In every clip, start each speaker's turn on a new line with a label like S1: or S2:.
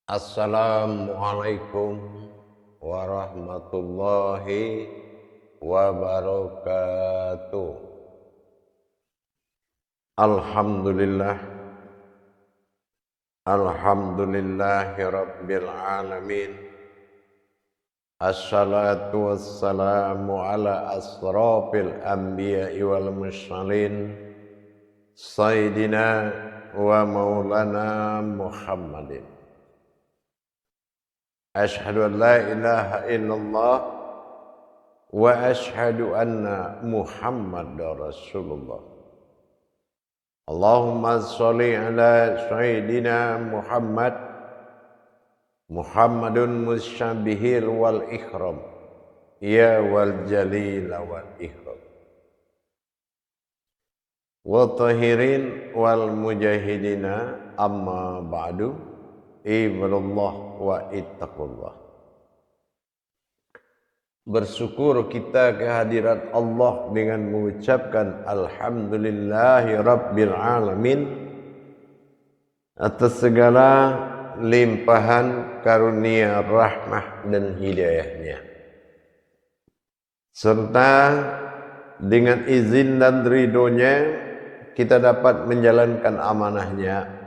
S1: Assalamualaikum warahmatullahi wabarakatuh. Alhamdulillah, alhamdulillahi rabbil alamin. Assalatu wassalamu ala asrafil anbiya'i wal mursalin, sayyidina wa maulana Muhammadin. Ashhadu an la ilaha illallah wa ashhadu anna Muhammadar Rasulullah. Allahumma sholli ala sayyidina Muhammadun musyabihil wal ikhram, ya wal jalil wal ikhram, wa tahirin wal mujahidina, amma ba'du. Ibadallah wa ittaqullah. Bersyukur kita kehadirat Allah dengan mengucapkan alhamdulillahi rabbil alamin atas segala limpahan karunia rahmah dan hidayahnya, serta dengan izin dan ridhonya kita dapat menjalankan amanahnya,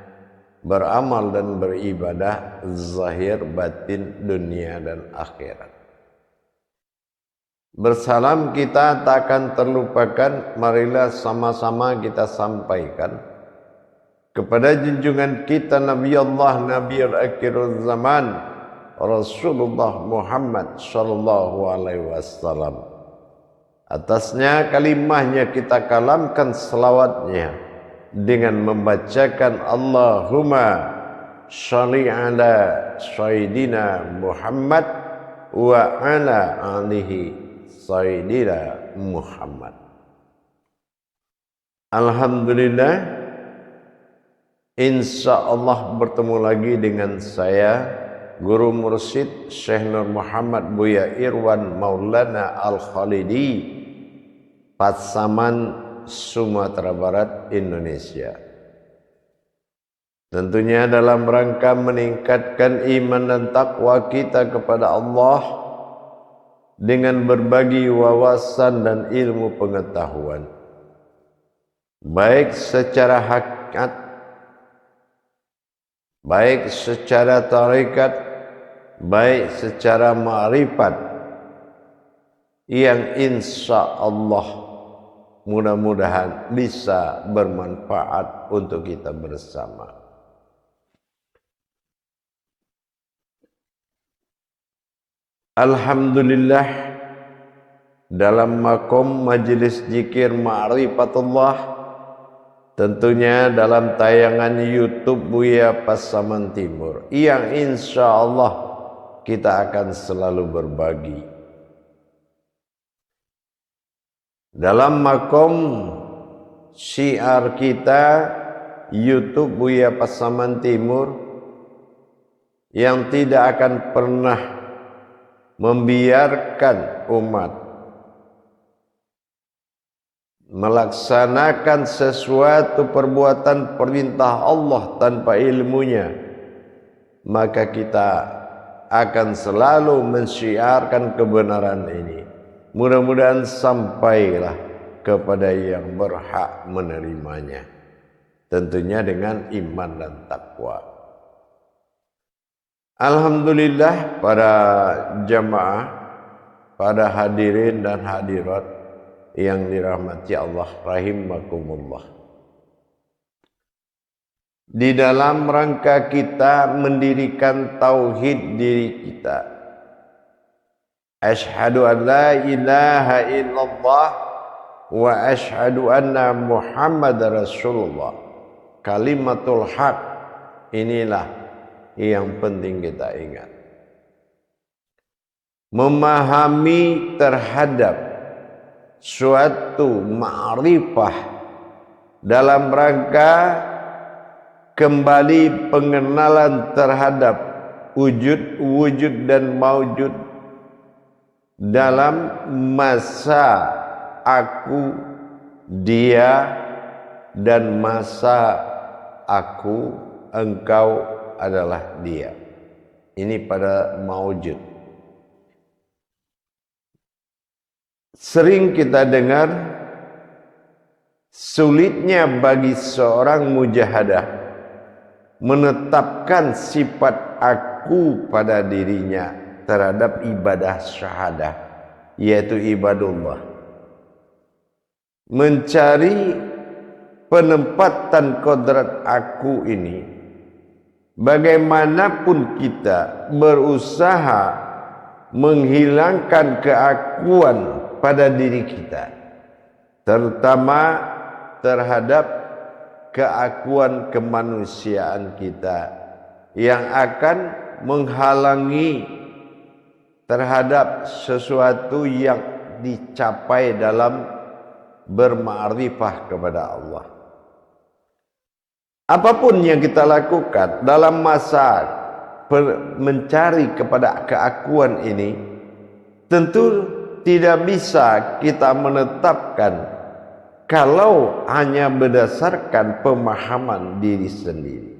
S1: beramal dan beribadah zahir batin dunia dan akhirat. Bersalam kita tak akan terlupakan, marilah sama-sama kita sampaikan kepada junjungan kita Nabi Allah, Nabi akhir zaman, Rasulullah Muhammad sallallahu alaihi wasallam. Atasnya kalimahnya kita kalamkan selawatnya dengan membacakan Allahumma sholli ala sayyidina Muhammad wa ala alihi sayyidina Muhammad. Alhamdulillah, insyaallah bertemu lagi dengan saya, Guru Mursyid Syekh Nur Muhammad Buya Irwan Maulana Al-Khalidi, Pasaman, Sumatera Barat, Indonesia. Tentunya dalam rangka meningkatkan iman dan takwa kita kepada Allah dengan berbagi wawasan dan ilmu pengetahuan, baik secara hakikat, baik secara tarekat, baik secara ma'rifat, yang insya Allah mudah-mudahan bisa bermanfaat untuk kita bersama. Alhamdulillah, dalam makom majelis zikir ma'rifatullah, tentunya dalam tayangan YouTube Buya Pasaman Timur, yang insya Allah kita akan selalu berbagi. Dalam makom syiar kita YouTube Buya Pasaman Timur, yang tidak akan pernah membiarkan umat melaksanakan sesuatu perbuatan perintah Allah tanpa ilmunya, maka kita akan selalu mensyiarkan kebenaran ini. Mudah-mudahan sampailah kepada yang berhak menerimanya, tentunya dengan iman dan takwa. Alhamdulillah, para jamaah, para hadirin dan hadirat yang dirahmati Allah rahimakumullah. Di dalam rangka kita mendirikan tauhid diri kita, asyhadu an la ilaha illallah wa asyhadu anna Muhammadar Rasulullah, kalimatul haq, inilah yang penting kita ingat. Memahami terhadap suatu ma'rifah dalam rangka kembali pengenalan terhadap wujud dan maujud dalam masa aku, dia, dan masa aku, engkau adalah dia. Ini pada maujud. Sering kita dengar sulitnya bagi seorang mujahadah menetapkan sifat aku pada dirinya terhadap ibadah syahadah, yaitu ibadullah. Mencari penempatan kodrat aku ini, bagaimanapun kita berusaha menghilangkan keakuan pada diri kita, terutama terhadap keakuan kemanusiaan kita yang akan menghalangi terhadap sesuatu yang dicapai dalam berma'rifah kepada Allah. Apapun yang kita lakukan dalam masa mencari kepada keakuan ini, tentu tidak bisa kita menetapkan kalau hanya berdasarkan pemahaman diri sendiri.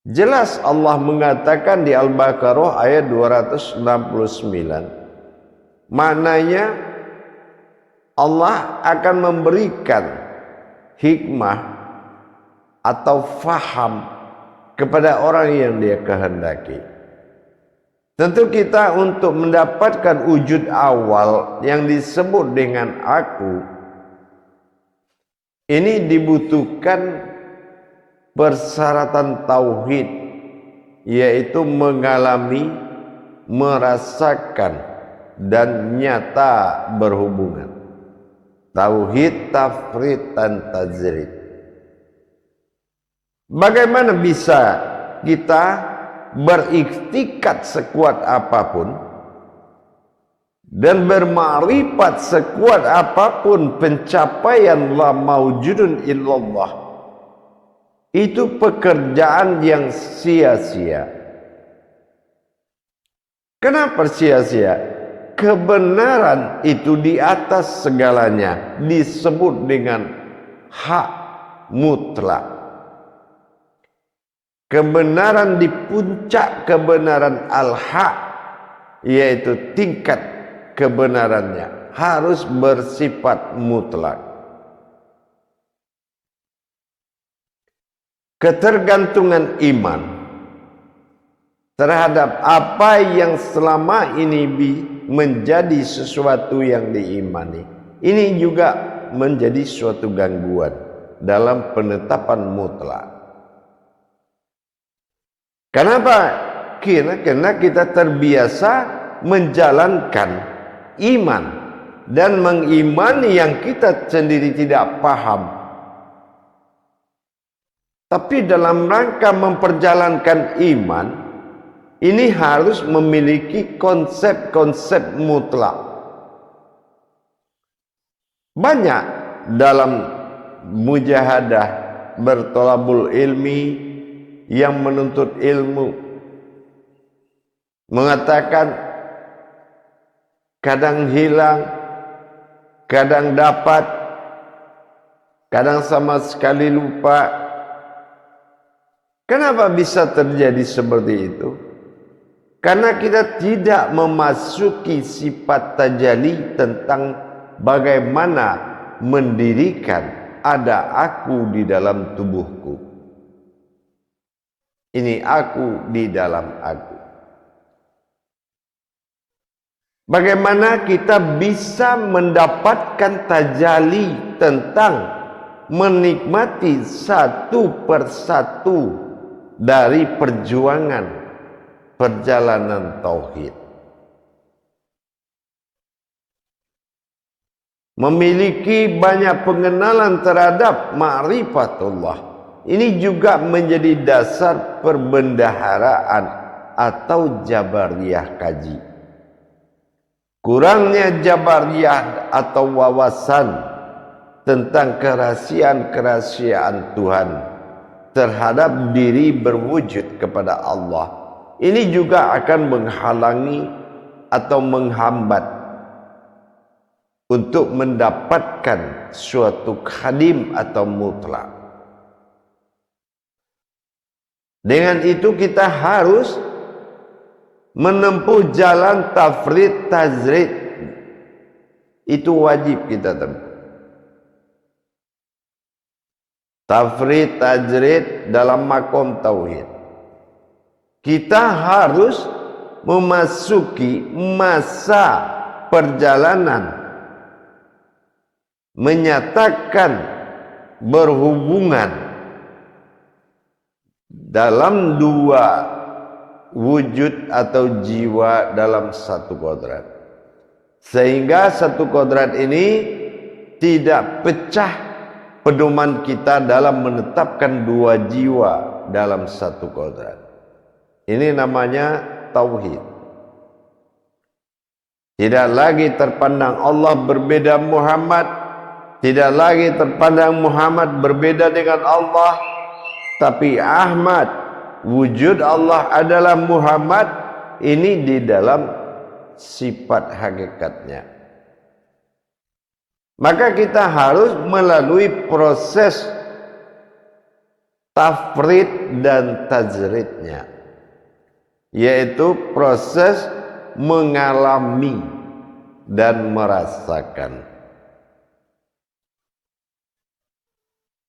S1: Jelas Allah mengatakan di Al-Baqarah ayat 269, maknanya Allah akan memberikan hikmah atau faham kepada orang yang Dia kehendaki. Tentu kita untuk mendapatkan wujud awal yang disebut dengan aku, ini dibutuhkan persyaratan tauhid, yaitu mengalami, merasakan, dan nyata berhubungan. Tauhid, tafrid, dan tajrid. Bagaimana bisa kita beriktikad sekuat apapun dan bermakrifat sekuat apapun pencapaian la maujudun illallah, itu pekerjaan yang sia-sia. Kenapa sia-sia? Kebenaran itu di atas segalanya, disebut dengan hak mutlak. Kebenaran di puncak kebenaran al-haq, yaitu tingkat kebenarannya harus bersifat mutlak. Ketergantungan iman terhadap apa yang selama ini menjadi sesuatu yang diimani, ini juga menjadi suatu gangguan dalam penetapan mutlak. Kenapa? Karena kita terbiasa menjalankan iman dan mengimani yang kita sendiri tidak paham. Tapi dalam rangka memperjalankan iman, ini harus memiliki konsep-konsep mutlak. Banyak dalam mujahadah bertolabul ilmi yang menuntut ilmu mengatakan kadang hilang, kadang dapat, kadang sama sekali lupa. Kenapa bisa terjadi seperti itu? Karena kita tidak memasuki sifat tajalli tentang bagaimana mendirikan ada aku di dalam tubuhku. Ini aku di dalam aku. Bagaimana kita bisa mendapatkan tajalli tentang menikmati satu persatu dari perjuangan perjalanan tauhid. Memiliki banyak pengenalan terhadap ma'rifatullah. Ini juga menjadi dasar perbendaharaan atau jabariyah kaji. Kurangnya jabariyah atau wawasan tentang kerahasiaan-kerahasiaan Tuhan terhadap diri berwujud kepada Allah, ini juga akan menghalangi atau menghambat untuk mendapatkan suatu khadim atau mutlak. Dengan itu kita harus menempuh jalan tafrid tajrid. Itu wajib kita tempuh. Tafrid tajrid dalam makom tauhid. Kita harus memasuki masa perjalanan menyatakan berhubungan dalam dua wujud atau jiwa dalam satu kodrat, sehingga satu kodrat ini tidak pecah pedoman kita dalam menetapkan dua jiwa dalam satu kodrat. Ini namanya tauhid. Tidak lagi terpandang Allah berbeda Muhammad, tidak lagi terpandang Muhammad berbeda dengan Allah, tapi Ahmad, wujud Allah adalah Muhammad, ini di dalam sifat hakikatnya. Maka kita harus melalui proses tafrid dan tajridnya, yaitu proses mengalami dan merasakan.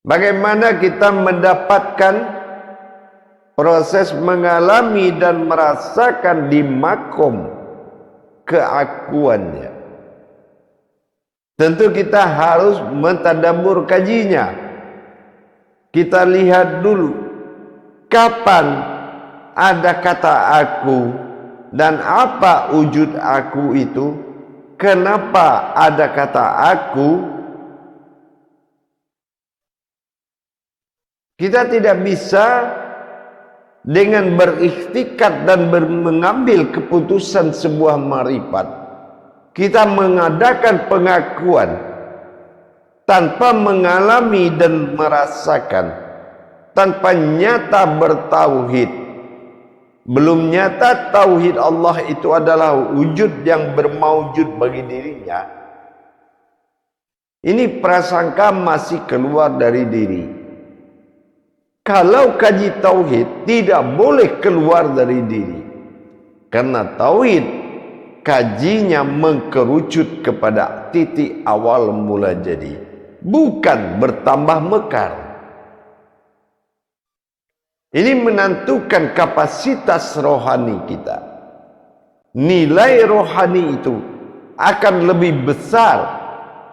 S1: Bagaimana kita mendapatkan proses mengalami dan merasakan di makom keakuannya? Tentu kita harus mentadabbur kajinya. Kita lihat dulu kapan ada kata aku dan apa wujud aku itu. Kenapa ada kata aku? Kita tidak bisa dengan berikhtikat dan mengambil keputusan sebuah marifat, kita mengadakan pengakuan tanpa mengalami dan merasakan, tanpa nyata bertauhid. Belum nyata tauhid Allah itu adalah wujud yang bermaujud bagi dirinya. Ini prasangka masih keluar dari diri. Kalau kaji tauhid tidak boleh keluar dari diri, karena tauhid kajinya mengkerucut kepada titik awal mula jadi, bukan bertambah mekar. Ini menentukan kapasitas rohani kita. Nilai rohani itu akan lebih besar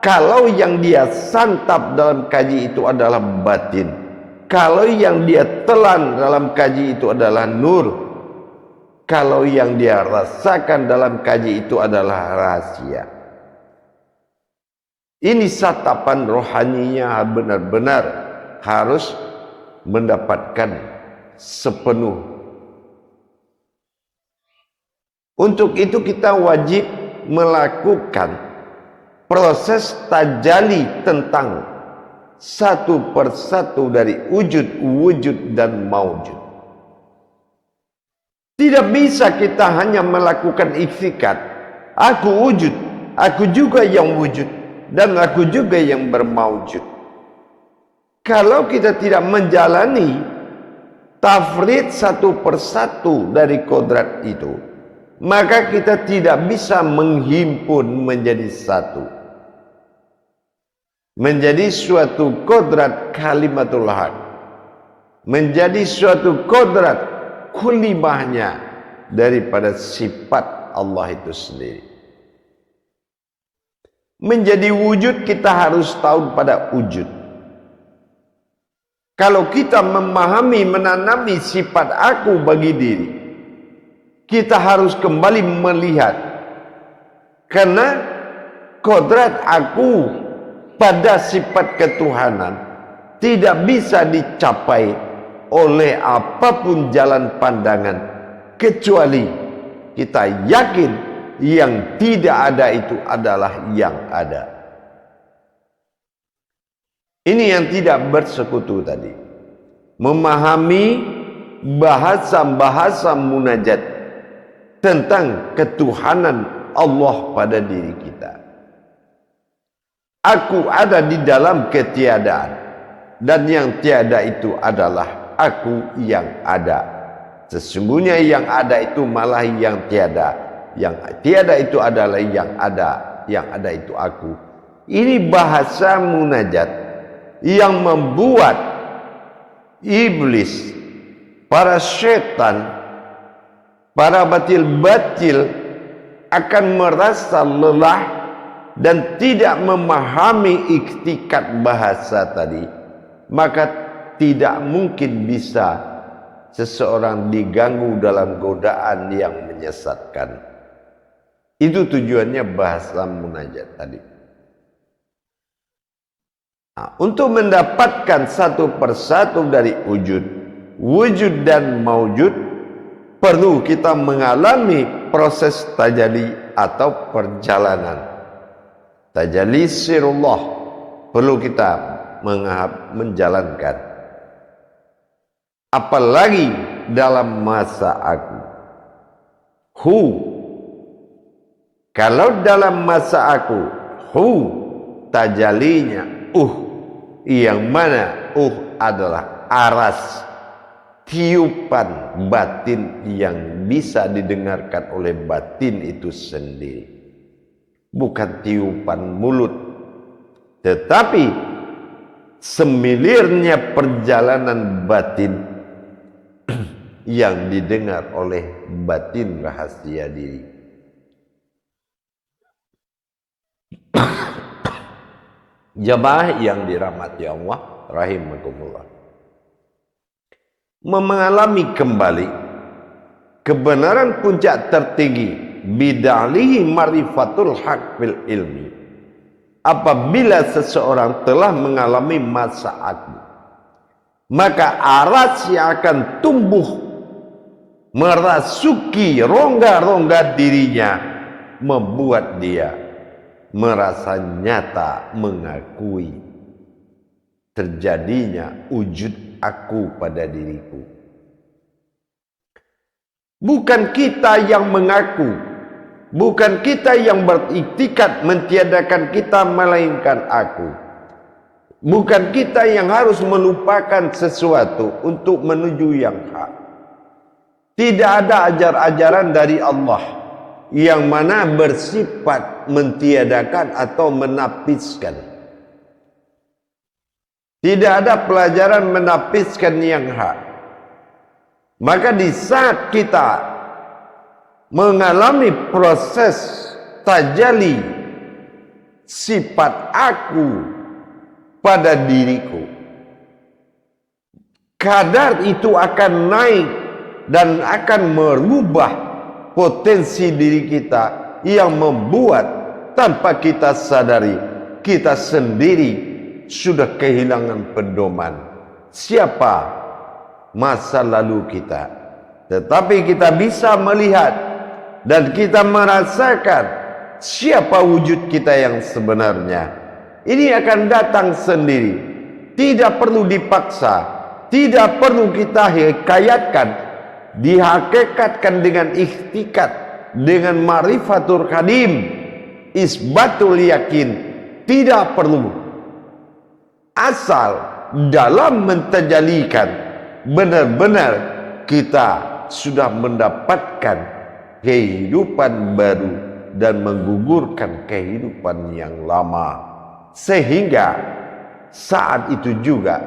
S1: kalau yang dia santap dalam kaji itu adalah batin. Kalau yang dia telan dalam kaji itu adalah nur. Kalau yang dia rasakan dalam kaji itu adalah rahasia. Ini satapan rohaninya benar-benar harus mendapatkan sepenuh. Untuk itu kita wajib melakukan proses tajali tentang satu persatu dari wujud dan maujud. Tidak bisa kita hanya melakukan ikhtikat, aku wujud, aku juga yang wujud, dan aku juga yang bermaujud. Kalau kita tidak menjalani tafrid satu persatu dari kodrat itu, maka kita tidak bisa menghimpun menjadi satu, menjadi suatu kodrat kalimatul haq, menjadi suatu kodrat kulimahnya daripada sifat Allah itu sendiri. Menjadi wujud kita harus tahu pada wujud. Kalau kita memahami, menanami sifat aku bagi diri, kita harus kembali melihat, karena kodrat aku pada sifat ketuhanan tidak bisa dicapai oleh apapun jalan pandangan, kecuali kita yakin yang tidak ada itu adalah yang ada. Ini yang tidak bersekutu tadi. Memahami bahasa-bahasa munajat tentang ketuhanan Allah pada diri kita. Aku ada di dalam ketiadaan, dan yang tiada itu adalah aku yang ada. Sesungguhnya yang ada itu malah yang tiada. Yang tiada itu adalah yang ada. Yang ada itu aku. Ini bahasa munajat yang membuat iblis, para setan, para batil-batil akan merasa lelah dan tidak memahami iktikat bahasa tadi. Maka tidak mungkin bisa seseorang diganggu dalam godaan yang menyesatkan. Itu tujuannya bahasa munajat tadi. Nah, untuk mendapatkan satu persatu dari wujud dan maujud, perlu kita mengalami proses tajalli atau perjalanan. Tajalli sirullah perlu kita menjalankan. Apalagi dalam masa aku. Kalau dalam masa aku, tajallinya yang mana adalah aras tiupan batin yang bisa didengarkan oleh batin itu sendiri, bukan tiupan mulut, tetapi semilirnya perjalanan batin yang didengar oleh batin rahasia diri. Jamaah yang dirahmati Allah rahimakumullah, mengalami kembali kebenaran puncak tertinggi bid'alihi marifatul haq fil ilmi, apabila seseorang telah mengalami masa aku, maka aras yang akan tumbuh merasuki rongga-rongga dirinya, membuat dia merasa nyata mengakui terjadinya wujud aku pada diriku. Bukan kita yang mengaku, bukan kita yang beriktikat mentiadakan kita, melainkan aku. Bukan kita yang harus melupakan sesuatu untuk menuju yang hak. Tidak ada ajar-ajaran dari Allah yang mana bersifat mentiadakan atau menapiskan. Tidak ada pelajaran menapiskan yang hak. Maka di saat kita mengalami proses tajalli sifat aku pada diriku, kadar itu akan naik dan akan merubah potensi diri kita, yang membuat tanpa kita sadari kita sendiri sudah kehilangan pedoman siapa masa lalu kita. Tetapi kita bisa melihat dan kita merasakan siapa wujud kita yang sebenarnya. Ini akan datang sendiri, tidak perlu dipaksa, tidak perlu kita hikayatkan, dihakikatkan dengan ikhtikat, dengan marifatul qadim, isbatul yakin. Tidak perlu, asal dalam mentajalikan benar-benar kita sudah mendapatkan kehidupan baru dan menggugurkan kehidupan yang lama, sehingga saat itu juga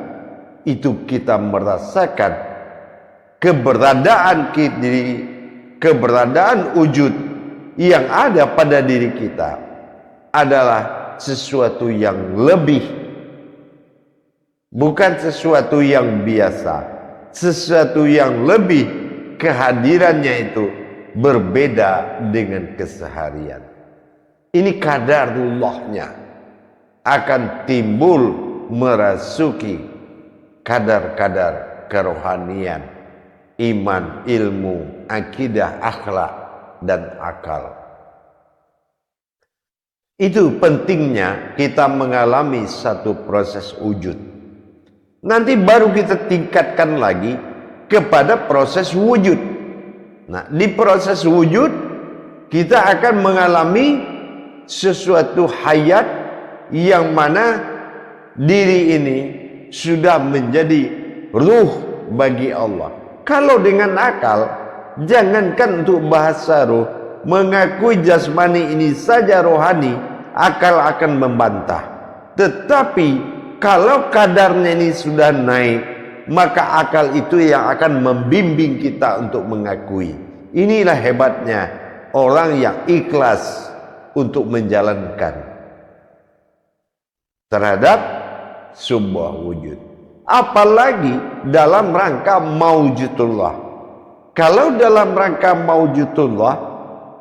S1: itu kita merasakan keberadaan diri, keberadaan wujud yang ada pada diri kita adalah sesuatu yang lebih, bukan sesuatu yang biasa, sesuatu yang lebih, kehadirannya itu berbeda dengan keseharian. Ini kadarullahnya akan timbul merasuki kadar-kadar kerohanian, iman, ilmu, akidah, akhlak, dan akal. Itu pentingnya kita mengalami satu proses wujud. Nanti baru kita tingkatkan lagi kepada proses wujud. Nah, di proses wujud kita akan mengalami sesuatu hayat yang mana diri ini sudah menjadi ruh bagi Allah. Kalau dengan akal, jangankan untuk bahasa roh, mengakui jasmani ini saja rohani, akal akan membantah. Tetapi kalau kadarnya ini sudah naik, maka akal itu yang akan membimbing kita untuk mengakui. Inilah hebatnya orang yang ikhlas untuk menjalankan terhadap sebuah wujud, apalagi dalam rangka maujudullah. Kalau dalam rangka maujudullah,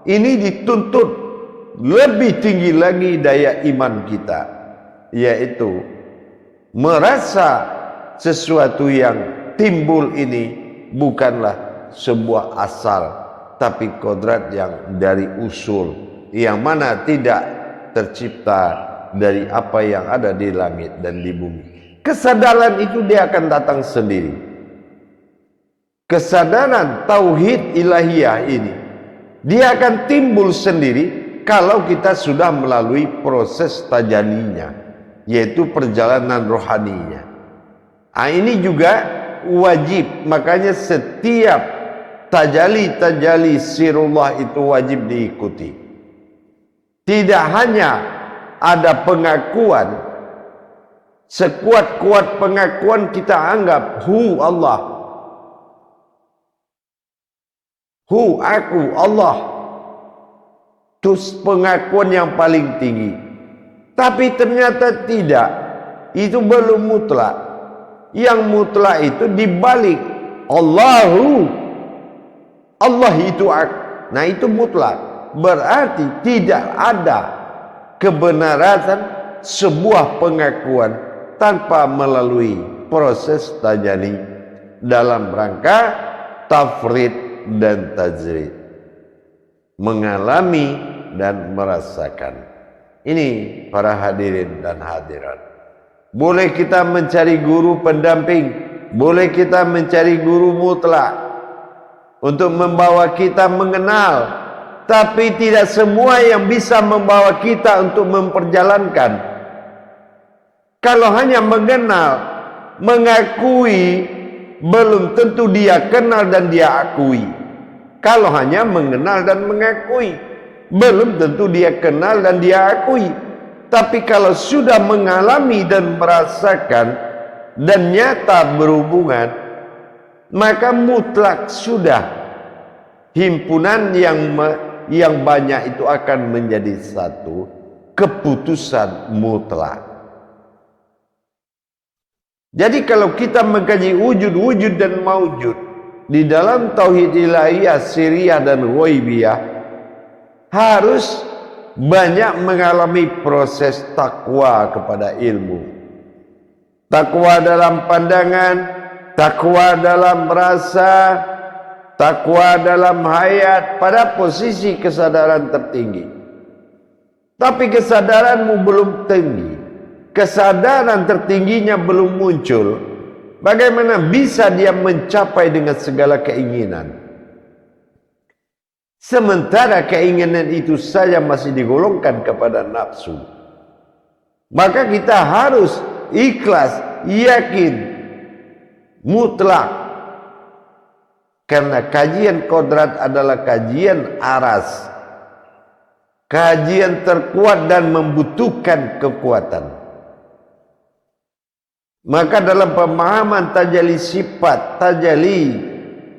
S1: ini dituntut lebih tinggi lagi daya iman kita, yaitu merasa sesuatu yang timbul ini bukanlah sebuah asal, tapi kodrat yang dari usul, yang mana tidak tercipta dari apa yang ada di langit dan di bumi. Kesadaran itu dia akan datang sendiri. Kesadaran tauhid ilahiyah ini dia akan timbul sendiri kalau kita sudah melalui proses tajalinya, yaitu perjalanan rohaninya. Ini juga wajib, makanya setiap tajali sirullah itu wajib diikuti. Tidak hanya ada pengakuan, sekuat-kuat pengakuan kita anggap hu Allah, hu aku Allah, itu pengakuan yang paling tinggi. Tapi ternyata tidak, itu belum mutlak. Yang mutlak itu dibalik Allahu, Allah itu aku. Nah itu mutlak, berarti tidak ada kebenaran sebuah pengakuan tanpa melalui proses tajali dalam rangka tafrid dan tajrid, mengalami dan merasakan. Ini para hadirin dan hadirat, boleh kita mencari guru pendamping, boleh kita mencari guru mutlak untuk membawa kita mengenal, tapi tidak semua yang bisa membawa kita untuk memperjalankan. Kalau hanya mengenal, mengakui, belum tentu dia kenal dan dia akui. Kalau hanya mengenal dan mengakui, belum tentu dia kenal dan dia akui. Tapi kalau sudah mengalami dan merasakan dan nyata berhubungan, maka mutlak sudah. Himpunan yang banyak itu akan menjadi satu keputusan mutlak. Jadi kalau kita mengkaji wujud-wujud dan maujud di dalam tauhid ilahiyah, siriyah dan ghaibiyah, harus banyak mengalami proses takwa kepada ilmu. Takwa dalam pandangan, takwa dalam rasa, takwa dalam hayat pada posisi kesadaran tertinggi. Tapi kesadaranmu belum tinggi, kesadaran tertingginya belum muncul, bagaimana bisa dia mencapai dengan segala keinginan? Sementara keinginan itu saja masih digolongkan kepada nafsu. Maka kita harus ikhlas, yakin, mutlak. Karena kajian kodrat adalah kajian aras, kajian terkuat dan membutuhkan kekuatan. Maka dalam pemahaman tajali sifat, tajali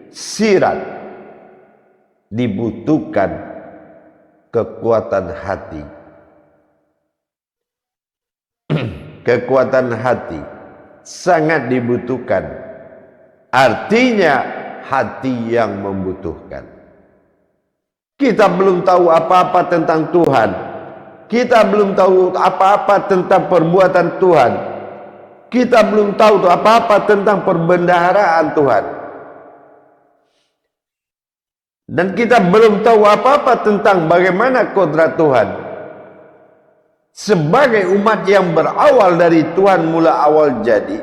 S1: sirat, dibutuhkan kekuatan hati. Kekuatan hati sangat dibutuhkan. Artinya hati yang membutuhkan. Kita belum tahu apa-apa tentang Tuhan. Kita belum tahu apa-apa tentang perbuatan Tuhan. Kita belum tahu apa-apa tentang perbendaharaan Tuhan. Dan kita belum tahu apa-apa tentang bagaimana kodrat Tuhan. Sebagai umat yang berawal dari Tuhan mula awal jadi,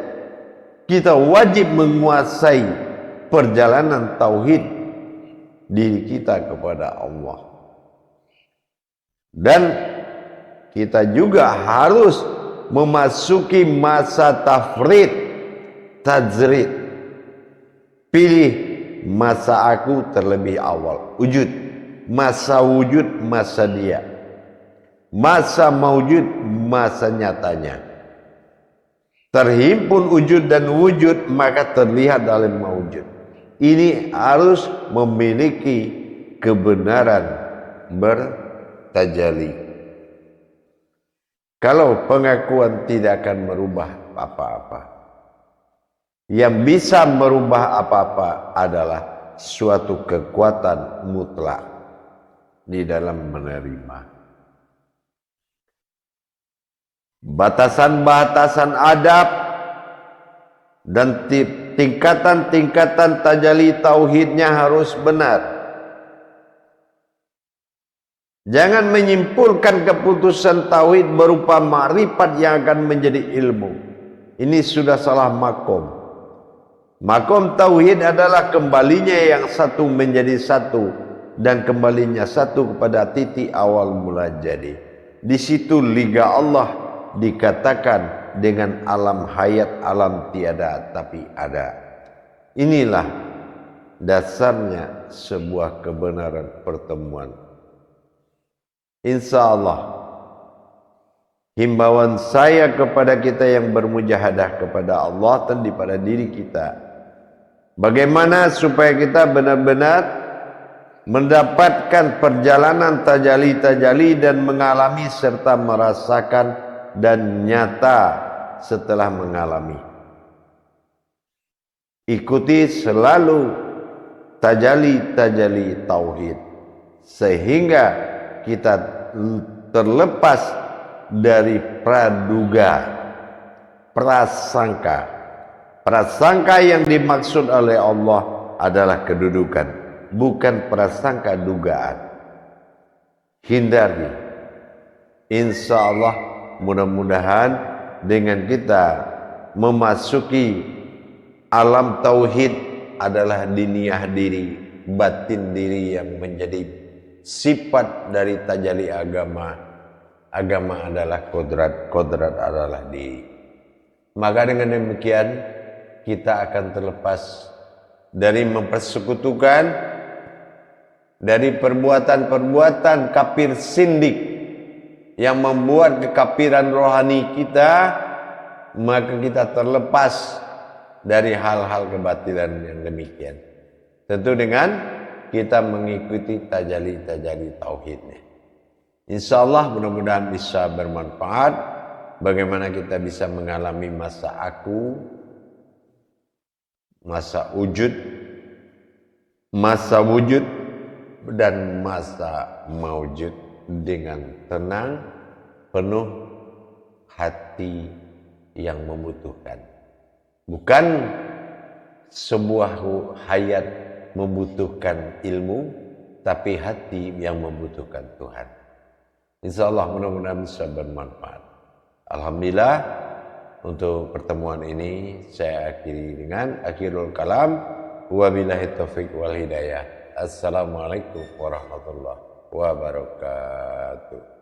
S1: kita wajib menguasai perjalanan tauhid diri kita kepada Allah. Dan kita juga harus memasuki masa tafrid, tajrid, Pilih masa aku terlebih awal. Wujud, masa wujud, masa dia, masa mawujud, masa nyatanya. Terhimpun wujud dan wujud, maka terlihat dalam mawujud. Ini harus memiliki kebenaran bertajalli. Kalau pengakuan tidak akan merubah apa-apa, yang bisa merubah apa-apa adalah suatu kekuatan mutlak di dalam menerima. Batasan-batasan adab dan tingkatan-tingkatan tajalli tauhidnya harus benar. Jangan menyimpulkan keputusan tauhid berupa ma'rifat yang akan menjadi ilmu. Ini sudah salah makom. Makom tauhid adalah kembalinya yang satu menjadi satu dan kembalinya satu kepada titik awal mula jadi. Di situ liga Allah dikatakan dengan alam hayat, alam tiada tapi ada. Inilah dasarnya sebuah kebenaran pertemuan. Insya Allah, himbauan saya kepada kita yang bermujahadah kepada Allah dan pada diri kita, bagaimana supaya kita benar-benar mendapatkan perjalanan tajalli dan mengalami serta merasakan dan nyata setelah mengalami. Ikuti selalu tajalli tauhid sehingga kita terlepas dari praduga, prasangka. Prasangka yang dimaksud oleh Allah adalah kedudukan, bukan prasangka dugaan. Hindari. Insya Allah mudah-mudahan dengan kita memasuki alam tauhid adalah diniyah diri, batin diri yang menjadi sifat dari tajalli agama. Agama adalah kodrat, kodrat adalah diri. Maka dengan demikian kita akan terlepas dari mempersekutukan, dari perbuatan-perbuatan kafir sindik yang membuat kekafiran rohani kita, maka kita terlepas dari hal-hal kebatilan yang demikian. Tentu dengan kita mengikuti tajalli tauhidnya. Insya Allah mudah-mudahan bisa bermanfaat. Bagaimana kita bisa mengalami masa aku, masa wujud, dan masa mawujud dengan tenang, penuh hati yang membutuhkan. Bukan sebuah hayat membutuhkan ilmu, tapi hati yang membutuhkan Tuhan. Insya Allah mudah-mudahan bisa bermanfaat. Alhamdulillah, untuk pertemuan ini saya akhiri dengan akhirul kalam. Wabillahi taufiq wal hidayah. Assalamualaikum warahmatullahi wabarakatuh.